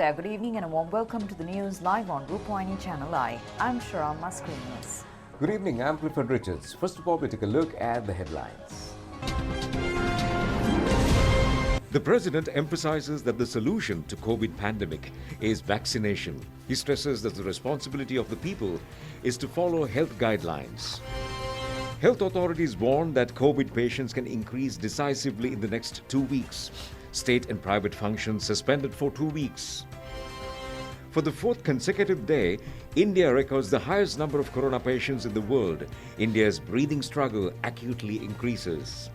there, good evening and a warm welcome to the news live on Rupavahini ChannelEye. I'm Shara Mascarenas. Good evening, I'm Clifford Richards. First of all, we take a look at the headlines. The President emphasizes that the solution to COVID pandemic is vaccination. He stresses that the responsibility of the people is to follow health guidelines. Health authorities warn that COVID patients can increase decisively in the next 2 weeks. State and private functions suspended for 2 weeks. For the fourth consecutive day, India records the highest number of corona patients in the world. India's breathing struggle acutely increases.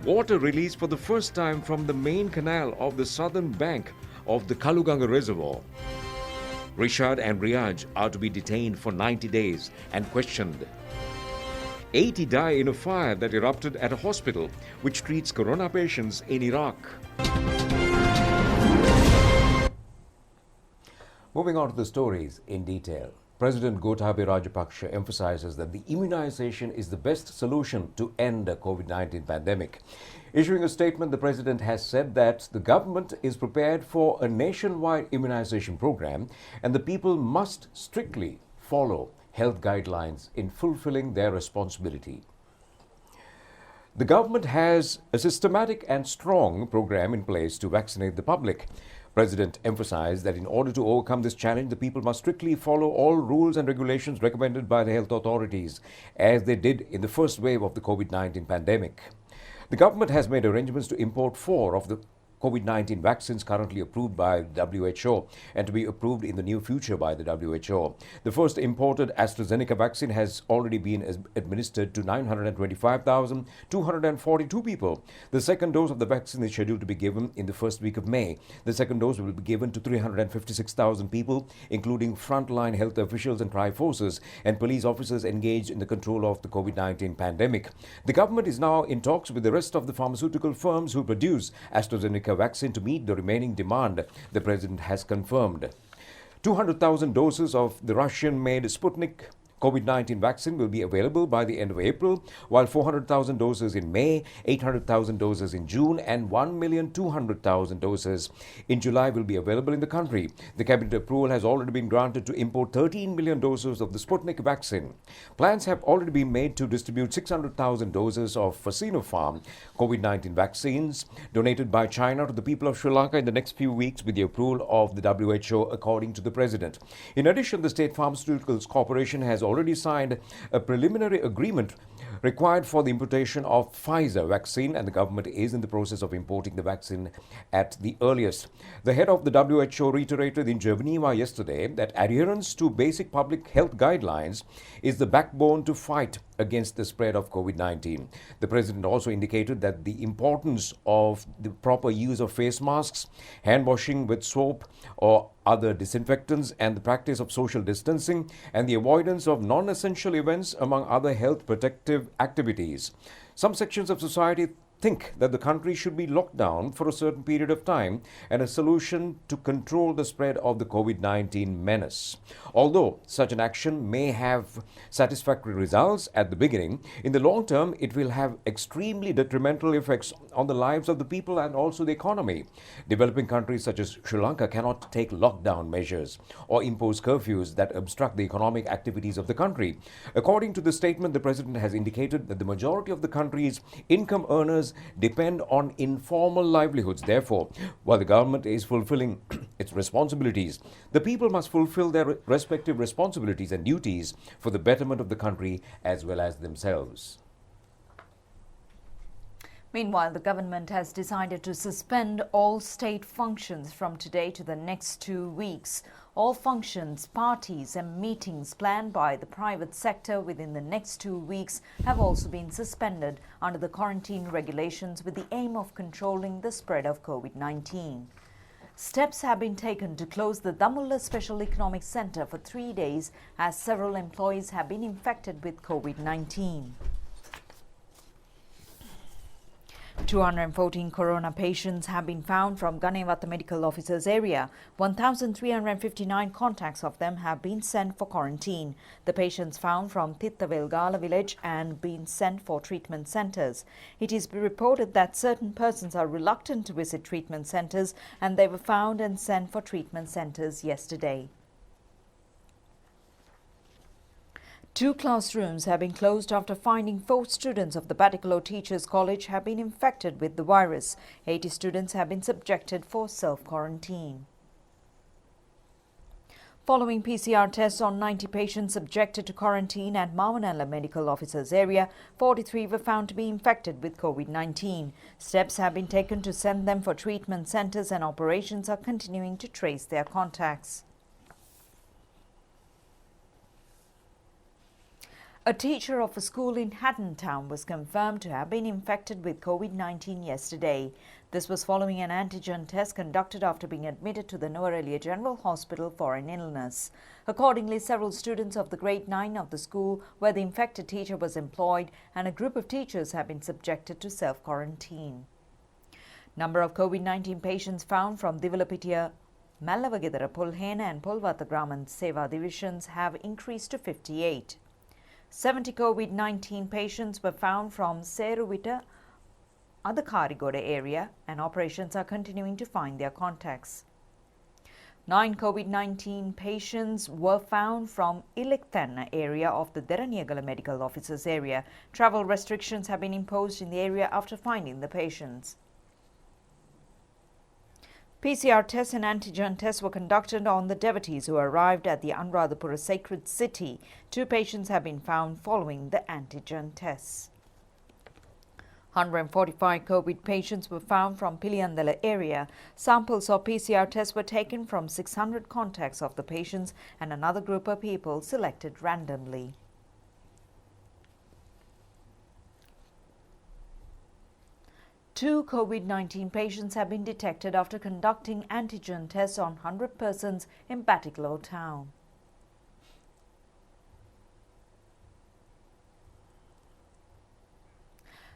Water released for the first time from the main canal of the southern bank of the Kaluganga Reservoir. Rishad and Riyaj are to be detained for 90 days and questioned. 80 die in a fire that erupted at a hospital which treats corona patients in Iraq. Moving on to the stories in detail. President Gotabaya Rajapaksa emphasizes that the immunization is the best solution to end the COVID-19 pandemic. Issuing a statement, the president has said that the government is prepared for a nationwide immunization program and the people must strictly follow health guidelines in fulfilling their responsibility. The government has a systematic and strong program in place to vaccinate the public. President emphasized that in order to overcome this challenge, the people must strictly follow all rules and regulations recommended by the health authorities, as they did in the first wave of the COVID-19 pandemic. The government has made arrangements to import 4 of the COVID-19 vaccines currently approved by WHO and to be approved in the near future by the WHO. The first imported AstraZeneca vaccine has already been administered to 925,242 people. The second dose of the vaccine is scheduled to be given in the first week of May. The second dose will be given to 356,000 people, including frontline health officials and tri-forces and police officers engaged in the control of the COVID-19 pandemic. The government is now in talks with the rest of the pharmaceutical firms who produce AstraZeneca vaccine to meet the remaining demand, the president has confirmed. 200,000 doses of the Russian-made Sputnik COVID-19 vaccine will be available by the end of April, while 400,000 doses in May, 800,000 doses in June, and 1,200,000 doses in July will be available in the country. The cabinet approval has already been granted to import 13 million doses of the Sputnik vaccine. Plans have already been made to distribute 600,000 doses of Sinopharm COVID-19 vaccines donated by China to the people of Sri Lanka in the next few weeks with the approval of the WHO, according to the president. In addition, the State Pharmaceuticals Corporation has already signed a preliminary agreement required for the importation of Pfizer vaccine, and the government is in the process of importing the vaccine at the earliest. The head of the WHO reiterated in Geneva yesterday that adherence to basic public health guidelines is the backbone to fight against the spread of COVID-19. The president also indicated that the importance of the proper use of face masks, hand washing with soap or other disinfectants, and the practice of social distancing and the avoidance of non-essential events, among other health protective activities. Some sections of society think that the country should be locked down for a certain period of time and a solution to control the spread of the COVID-19 menace. Although such an action may have satisfactory results at the beginning, in the long term it will have extremely detrimental effects on the lives of the people and also the economy. Developing countries such as Sri Lanka cannot take lockdown measures or impose curfews that obstruct the economic activities of the country. According to the statement, the president has indicated that the majority of the country's income earners depend on informal livelihoods. Therefore, while the government is fulfilling its responsibilities, the people must fulfill their respective responsibilities and duties for the betterment of the country as well as themselves. Meanwhile, the government has decided to suspend all state functions from today to the next 2 weeks. All functions, parties and meetings planned by the private sector within the next 2 weeks have also been suspended under the quarantine regulations with the aim of controlling the spread of COVID-19. Steps have been taken to close the Damulla Special Economic Centre for 3 days as several employees have been infected with COVID-19. 214 corona patients have been found from Ganewata Medical Officers area. 1,359 contacts of them have been sent for quarantine. The patients found from Thittavelgala village and been sent for treatment centres. It is reported that certain persons are reluctant to visit treatment centres and they were found and sent for treatment centres yesterday. 2 classrooms have been closed after finding 4 students of the Batticaloa Teachers College have been infected with the virus. 80 students have been subjected for self-quarantine. Following PCR tests on 90 patients subjected to quarantine at Mavanala Medical Officers area, 43 were found to be infected with COVID-19. Steps have been taken to send them for treatment centres and operations are continuing to trace their contacts. A teacher of a school in Hatton Town was confirmed to have been infected with COVID-19 yesterday. This was following an antigen test conducted after being admitted to the Nuwara General Hospital for an illness. Accordingly, several students of the grade 9 of the school where the infected teacher was employed and a group of teachers have been subjected to self-quarantine. Number of COVID-19 patients found from Divalapitiya, Mallavagedara, Pulhena and Pulvata Graman Seva divisions have increased to 58. 70 COVID-19 patients were found from Seruvita, Adakarigoda area and operations are continuing to find their contacts. 9 COVID-19 patients were found from Iliktanna area of the Deraniyagala Medical Officers area. Travel restrictions have been imposed in the area after finding the patients. PCR tests and antigen tests were conducted on the devotees who arrived at the Anuradhapura Sacred City. 2 patients have been found following the antigen tests. 145 COVID patients were found from Piliyandala area. Samples of PCR tests were taken from 600 contacts of the patients and another group of people selected randomly. Two COVID-19 patients have been detected after conducting antigen tests on 100 persons in Batticaloa town.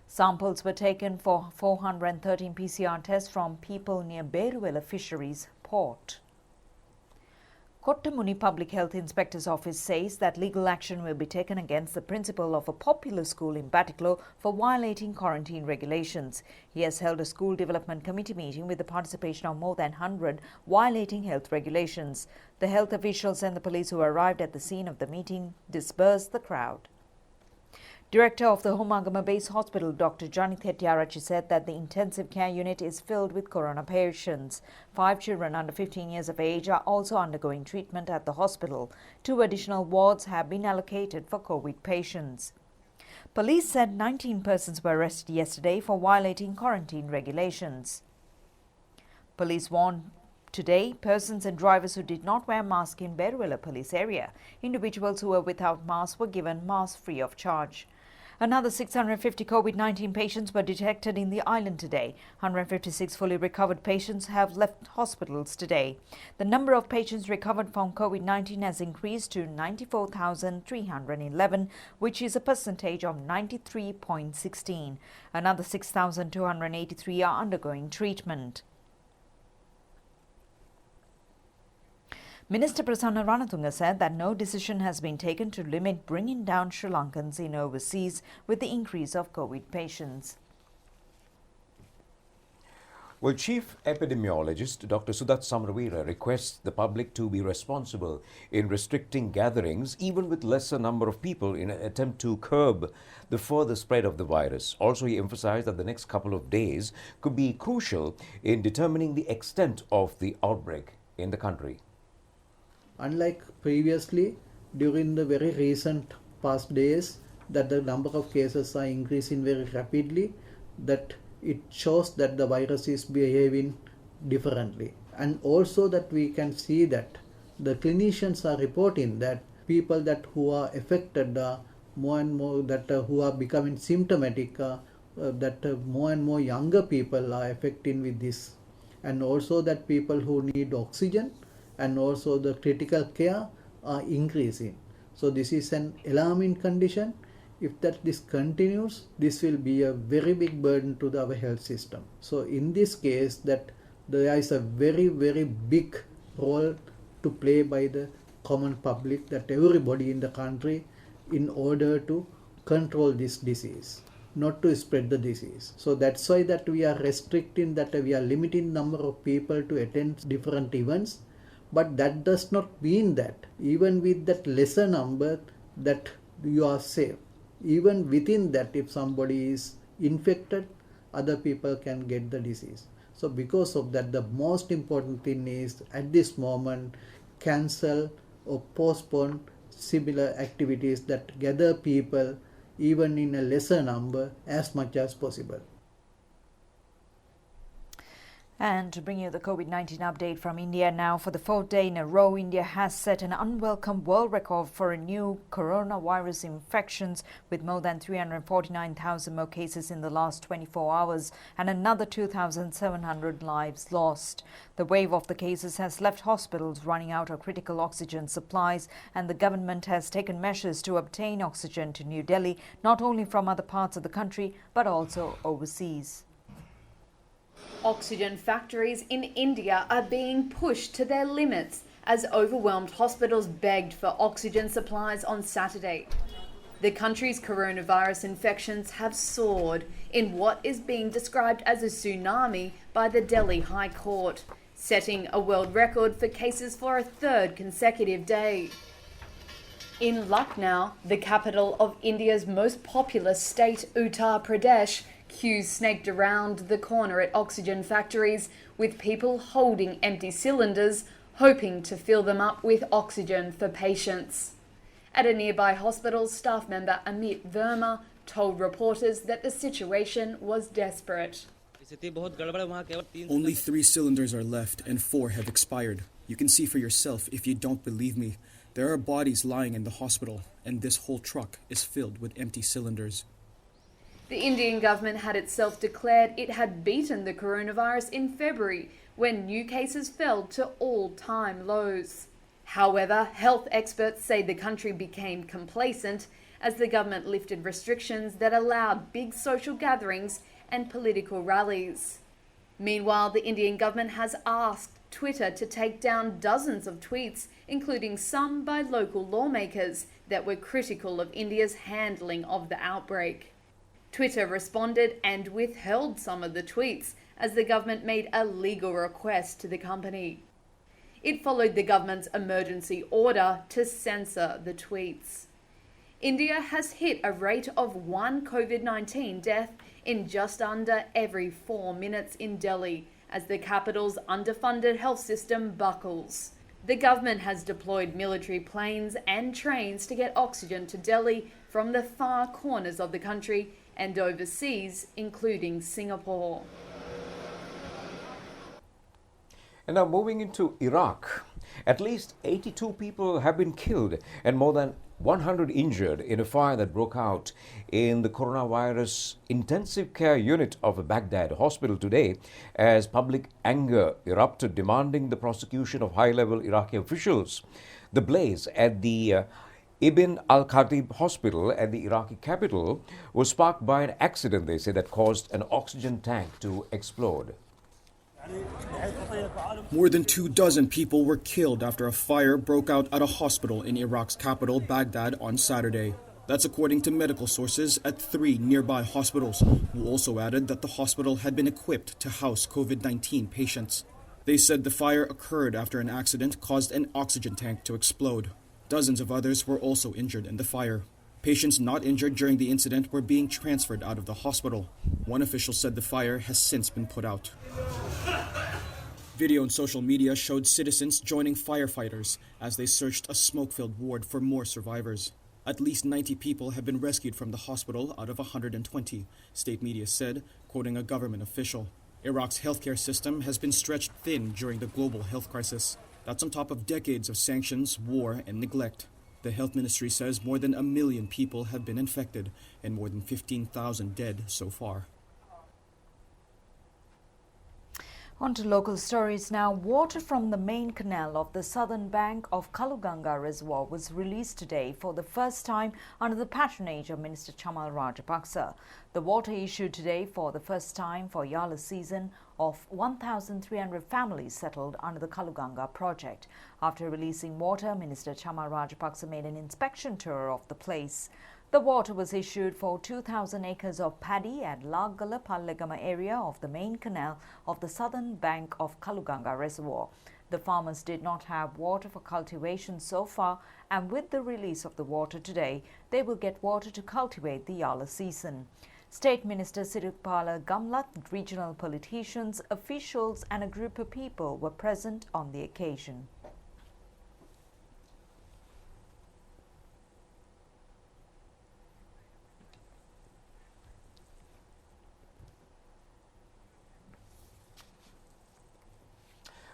Samples were taken for 413 PCR tests from people near Beruwela Fisheries Port. Kottamuni Public Health Inspector's Office says that legal action will be taken against the principal of a popular school in Batticaloa for violating quarantine regulations. He has held a school development committee meeting with the participation of more than 100 violating health regulations. The health officials and the police who arrived at the scene of the meeting dispersed the crowd. Director of the Homagama Base Hospital, Dr. Janith Hettiarachchi, said that the intensive care unit is filled with corona patients. 5 children under 15 years of age are also undergoing treatment at the hospital. 2 additional wards have been allocated for COVID patients. Police said 19 persons were arrested yesterday for violating quarantine regulations. Police warned today persons and drivers who did not wear masks in Beruwela police area. Individuals who were without masks were given masks free of charge. Another 650 COVID-19 patients were detected in the island today. 156 fully recovered patients have left hospitals today. The number of patients recovered from COVID-19 has increased to 94,311, which is a percentage of 93.16. Another 6,283 are undergoing treatment. Minister Prasanna Ranatunga said that no decision has been taken to limit bringing down Sri Lankans in overseas with the increase of COVID patients. Well, Chief Epidemiologist Dr. Sudat Samaraweera requests the public to be responsible in restricting gatherings even with lesser number of people in an attempt to curb the further spread of the virus. Also, he emphasized that the next couple of days could be crucial in determining the extent of the outbreak in the country. Unlike previously, during the very recent past days, that the number of cases are increasing very rapidly, that it shows that the virus is behaving differently. And also that we can see that the clinicians are reporting that people that who are affected more and more, that who are becoming symptomatic, that more and more younger people are affected with this. And also that people who need oxygen and also the critical care are increasing. So this is an alarming condition. if this continues, this will be a very big burden to our health system. So in this case, that there is a very, very big role to play by the common public, that everybody in the country, in order to control this disease, not to spread the disease. So that's why that we are restricting, that we are limiting number of people to attend different events. But that does not mean that even with that lesser number that you are safe. Even within that, if somebody is infected, other people can get the disease. So because of that, the most important thing is at this moment cancel or postpone similar activities that gather people even in a lesser number as much as possible. And to bring you the COVID-19 update from India now, for the fourth day in a row, India has set an unwelcome world record for a new coronavirus infections, with more than 349,000 more cases in the last 24 hours and another 2,700 lives lost. The wave of the cases has left hospitals running out of critical oxygen supplies, and the government has taken measures to obtain oxygen to New Delhi, not only from other parts of the country, but also overseas. Oxygen factories in India are being pushed to their limits as overwhelmed hospitals begged for oxygen supplies on Saturday. The country's coronavirus infections have soared in what is being described as a tsunami by the Delhi High Court, setting a world record for cases for a third consecutive day. In Lucknow, the capital of India's most populous state, Uttar Pradesh, queues snaked around the corner at oxygen factories, with people holding empty cylinders, hoping to fill them up with oxygen for patients. At a nearby hospital, staff member Amit Verma told reporters that the situation was desperate. Only 3 cylinders are left and 4 have expired. You can see for yourself if you don't believe me. There are bodies lying in the hospital, and this whole truck is filled with empty cylinders. The Indian government had itself declared it had beaten the coronavirus in February, when new cases fell to all-time lows. However, health experts say the country became complacent as the government lifted restrictions that allowed big social gatherings and political rallies. Meanwhile, the Indian government has asked Twitter to take down dozens of tweets, including some by local lawmakers, that were critical of India's handling of the outbreak. Twitter responded and withheld some of the tweets as the government made a legal request to the company. It followed the government's emergency order to censor the tweets. India has hit a rate of 1 COVID-19 death in just under every 4 minutes in Delhi, as the capital's underfunded health system buckles. The government has deployed military planes and trains to get oxygen to Delhi from the far corners of the country and overseas, including Singapore. And now moving into Iraq, at least 82 people have been killed and more than 100 injured in a fire that broke out in the coronavirus intensive care unit of a Baghdad hospital today, as public anger erupted demanding the prosecution of high-level Iraqi officials. The blaze at the Ibn al-Khatib hospital at the Iraqi capital was sparked by an accident, they say, that caused an oxygen tank to explode. More than 24 people were killed after a fire broke out at a hospital in Iraq's capital, Baghdad, on Saturday. That's according to medical sources at 3 nearby hospitals, who also added that the hospital had been equipped to house COVID-19 patients. They said the fire occurred after an accident caused an oxygen tank to explode. Dozens of others were also injured in the fire. Patients not injured during the incident were being transferred out of the hospital. One official said the fire has since been put out. Video on social media showed citizens joining firefighters as they searched a smoke-filled ward for more survivors. At least 90 people have been rescued from the hospital out of 120, state media said, quoting a government official. Iraq's healthcare system has been stretched thin during the global health crisis. That's on top of decades of sanctions, war, and neglect. The health ministry says more than 1 million people have been infected and more than 15,000 dead so far. On to local stories now. Water from the main canal of the southern bank of Kaluganga Reservoir was released today for the first time under the patronage of Minister Chamal Rajapaksa. The water issued today for the first time for Yala season of 1,300 families settled under the Kaluganga project. After releasing water, Minister Chamal Rajapaksa made an inspection tour of the place. The water was issued for 2,000 acres of paddy at Laggala Pallegama area of the main canal of the southern bank of Kaluganga Reservoir. The farmers did not have water for cultivation so far, and with the release of the water today, they will get water to cultivate the Yala season. State Minister Sirupala Gamlat, regional politicians, officials and a group of people were present on the occasion.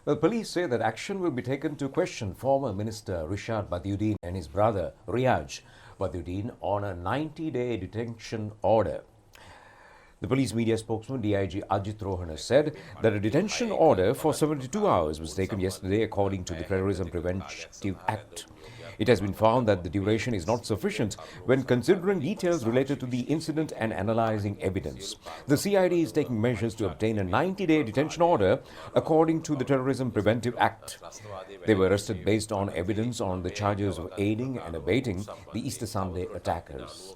Well, police say that action will be taken to question former Minister Rishad Badiuddin and his brother Riaj Badiuddin on a 90-day detention order. The police media spokesman DIG Ajit Rohana said that a detention order for 72 hours was taken yesterday according to the Terrorism Preventive Act. It has been found that the duration is not sufficient when considering details related to the incident and analysing evidence. The CID is taking measures to obtain a 90-day detention order according to the Terrorism Preventive Act. They were arrested based on evidence on the charges of aiding and abetting the Easter Sunday attackers.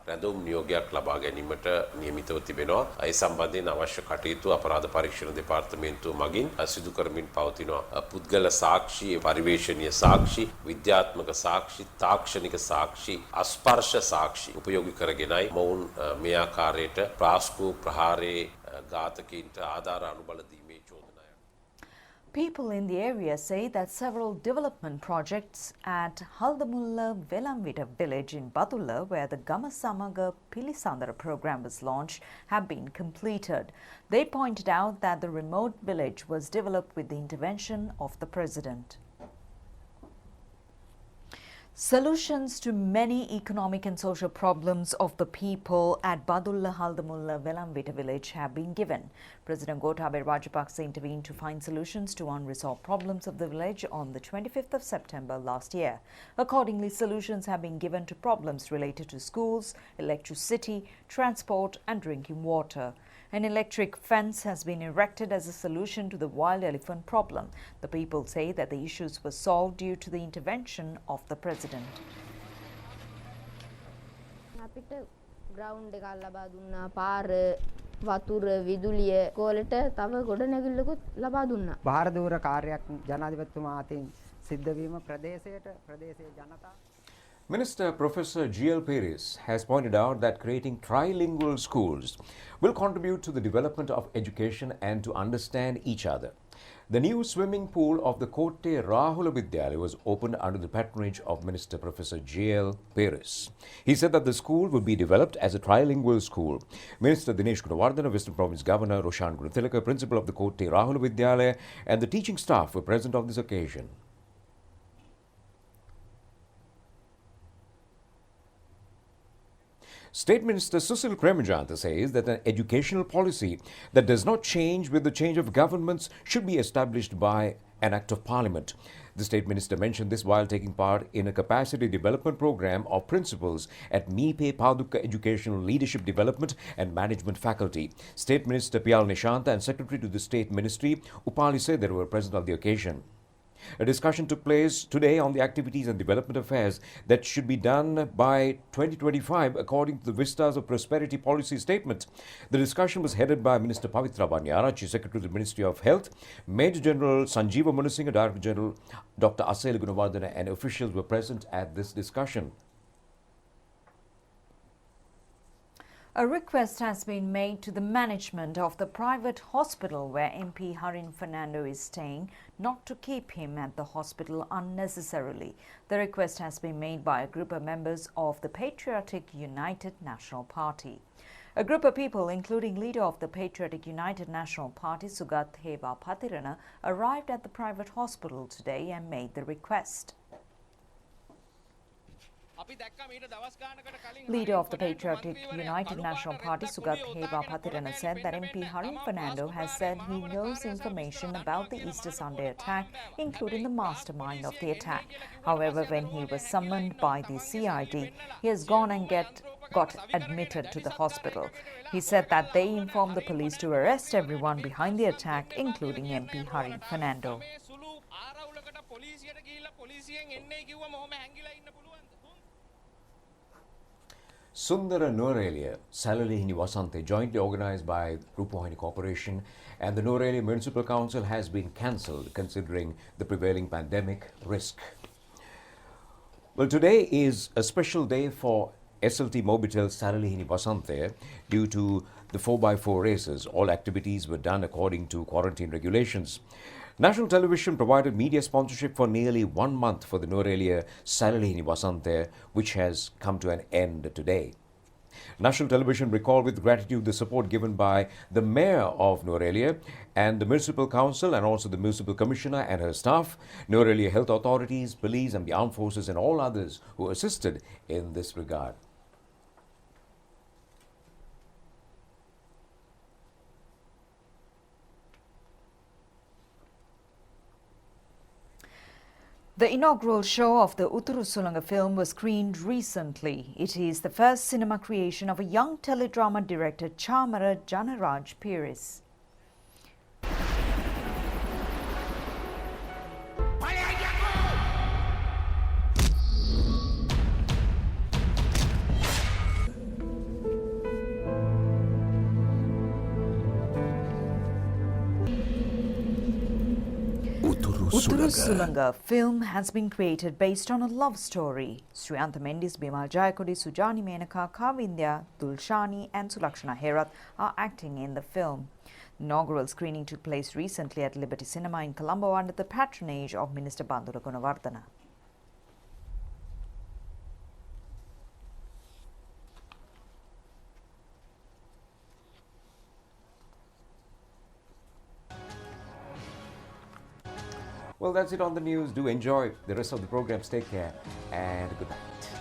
රැඳුම් නියෝගයක් ලබා ගැනීමට නියමිතව තිබෙනවා. ඒ සම්බන්ධයෙන් අවශ්‍ය කටයුතු අපරාධ පරීක්ෂණ දෙපාර්තමේන්තුව මගින් සිදු කරමින් පවතිනවා. පුද්ගල සාක්ෂි, පරිවේශනීය සාක්ෂි, විද්‍යාත්මක සාක්ෂි, තාක්ෂණික සාක්ෂි, අස්පර්ශ සාක්ෂි උපයෝගී කරගෙනයි මොවුන් මේ ආකාරයට ප්‍රාස්කු ප්‍රහාරයේ ඝාතකයින්ට ආධාර අනුබල දීමේ චෝදනාව. People in the area say that several development projects at Haldamulla Velamvita village in Badulla, where the Gamasamaga Pilisandara program was launched, have been completed. They pointed out that the remote village was developed with the intervention of the president. Solutions to many economic and social problems of the people at Badulla Haldamulla Velamvita village have been given. President Gotabaya Rajapaksa intervened to find solutions to unresolved problems of the village on the 25th of September last year. Accordingly, solutions have been given to problems related to schools, electricity, transport and drinking water. An electric fence has been erected as a solution to the wild elephant problem. The people say that the issues were solved due to the intervention of the president. ground එකක් ලබා දුන්නා පාර වතුර විදුලිය කෝලට තව ගොඩනැගිල්ලකුත් ලබා දුන්නා. ಭಾರದೂರ ಕಾರ್යක් ජනාධිපතිතුමා අතින් සිද්ධ වීම ප්‍රදේශයේ ජනතා. Minister Professor G.L. Peris has pointed out that creating trilingual schools will contribute to the development of education and to understand each other. The new swimming pool of the Kotte Rahula Vidyalaya was opened under the patronage of Minister Professor G.L. Peris. He said that the school will be developed as a trilingual school. Minister Dinesh Gunawardena, Western Province Governor Roshan Gunathilaka, Principal of the Kotte Rahula Vidyalaya, and the teaching staff were present on this occasion. State Minister Susil Premajanta says that an educational policy that does not change with the change of governments should be established by an Act of Parliament. The State Minister mentioned this while taking part in a capacity development program of principals at Mipe Paduka Educational Leadership Development and Management Faculty. State Minister Piyal Nishanta and Secretary to the State Ministry Upali Sedar were present on the occasion. A discussion took place today on the activities and development affairs that should be done by 2025 according to the Vistas of Prosperity Policy Statement. The discussion was headed by Minister Pavitra Banyarachi, Secretary to the Ministry of Health. Major General Sanjeeva Munasinghe, Director General Dr. Asel Gunawardena and officials were present at this discussion. A request has been made to the management of the private hospital where MP Harin Fernando is staying not to keep him at the hospital unnecessarily. The request has been made by a group of members of the Patriotic United National Party. A group of people, including leader of the Patriotic United National Party, Sugat Heva Patirana, arrived at the private hospital today and made the request. Leader of the Patriotic United National Party, Sugat Heba said that MP Harim Fernando has said he knows information about the Easter Sunday attack, including the mastermind of the attack. However, when he was summoned by the CID, he has gone and got admitted to the hospital. He said that they informed the police to arrest everyone behind the attack, including MP Harim Fernando. Sundara Nuwara Salalihini Wasante, jointly organised by Rupavahini Corporation and the Nuwara Municipal Council, has been cancelled considering the prevailing pandemic risk. Well, today is a special day for SLT Mobitel Salalihini Wasante due to the 4x4 races. All activities were done according to quarantine regulations. National Television provided media sponsorship for nearly 1 month for the Nuwara Salalihini Wasante, which has come to an end today. National Television recalled with gratitude the support given by the Mayor of Nuwara and the Municipal Council and also the Municipal Commissioner and her staff, Nuwara health authorities, police and the armed forces and all others who assisted in this regard. The inaugural show of the Utturu Sulanga film was screened recently. It is the first cinema creation of a young teledrama director, Chamara Janaraj Piris. Utturu Sulanga film has been created based on a love story. Sriyantha Mendis, Bimal Jayakodi, Sujani Menaka, Kavindya, Dulshani and Sulakshana Herath are acting in the film. Inaugural screening took place recently at Liberty Cinema in Colombo under the patronage of Minister Bandula Gunawardana. Well, that's it on the news. Do enjoy the rest of the programs. Take care and good night.